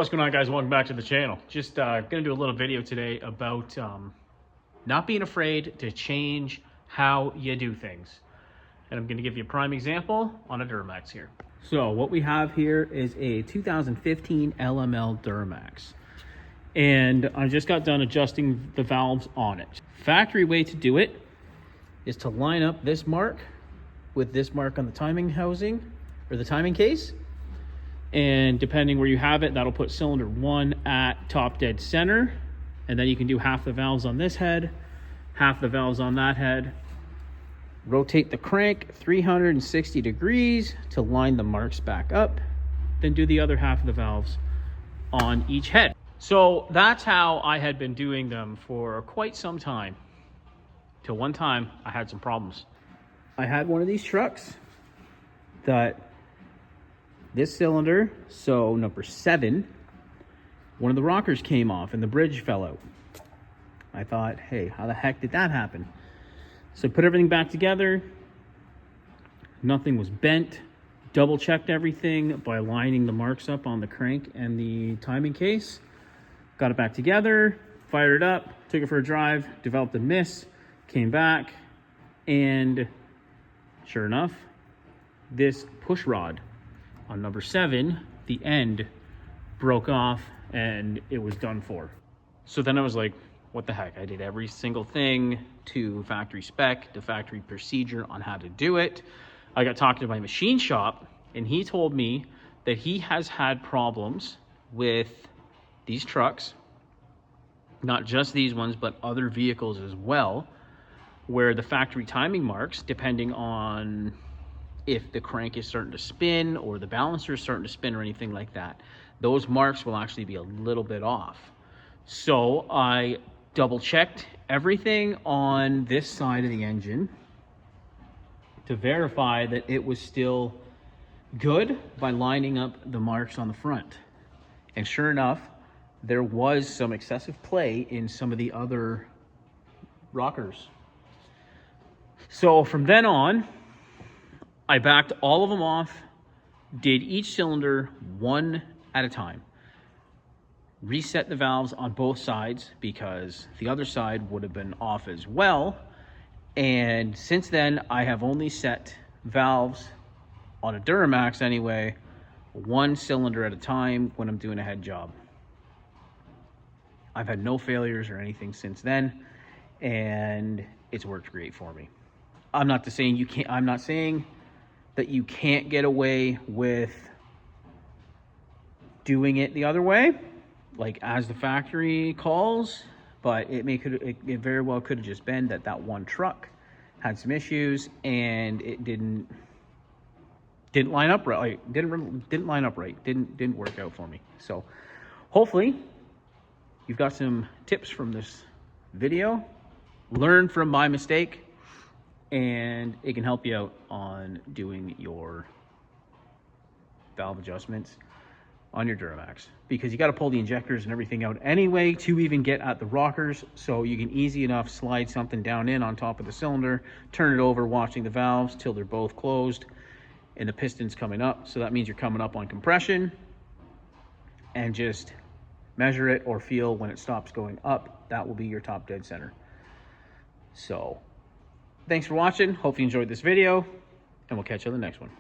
What's going on, guys? Welcome back to the channel. Just gonna do a little video today about not being afraid to change how you do things. And I'm gonna give you a prime example on a Duramax here. So what we have here is a 2015 LML Duramax. And I just got done adjusting the valves on it. Factory way to do it is to line up this mark with this mark on the timing housing or the timing case. And depending where you have it, that'll put cylinder 1 at top dead center. And then you can do half the valves on this head, half the valves on that head. Rotate the crank 360 degrees to line the marks back up. Then do the other half of the valves on each head. So that's how I had been doing them for quite some time. Till one time I had some problems. I had one of these trucks that this cylinder, so number 7, one of the rockers came off and the bridge fell out. I thought, hey, how the heck did that happen? So I put everything back together. Nothing was bent. Double checked everything by lining the marks up on the crank and the timing case. Got it back together, fired it up, took it for a drive, developed a miss, came back, and sure enough, this push rod on number 7, the end broke off and it was done for. So then I was like, what the heck? I did every single thing to factory spec, to factory procedure on how to do it. I got talking to my machine shop and he told me that he has had problems with these trucks, not just these ones, but other vehicles as well, where the factory timing marks, depending on if the crank is starting to spin or the balancer is starting to spin or anything like that, those marks will actually be a little bit off. So I double checked everything on this side of the engine to verify that it was still good by lining up the marks on the front. And sure enough, there was some excessive play in some of the other rockers. So from then on, I backed all of them off, did each cylinder one at a time. Reset the valves on both sides because the other side would have been off as well. And since then, I have only set valves on a Duramax anyway, one cylinder at a time when I'm doing a head job. I've had no failures or anything since then, and it's worked great for me. I'm not saying that you can't get away with doing it the other way, like as the factory calls, but it very well could have just been that one truck had some issues and it didn't line up right. Didn't line up right. Didn't work out for me. So hopefully you've got some tips from this video, learn from my mistake, and it can help you out on doing your valve adjustments on your Duramax, because you got to pull the injectors and everything out anyway to even get at the rockers. So you can easy enough slide something down in on top of the cylinder, turn it over, watching the valves till they're both closed and the piston's coming up. So that means you're coming up on compression, and just measure it or feel when it stops going up. That will be your top dead center. So thanks for watching. Hope you enjoyed this video, and we'll catch you on the next one.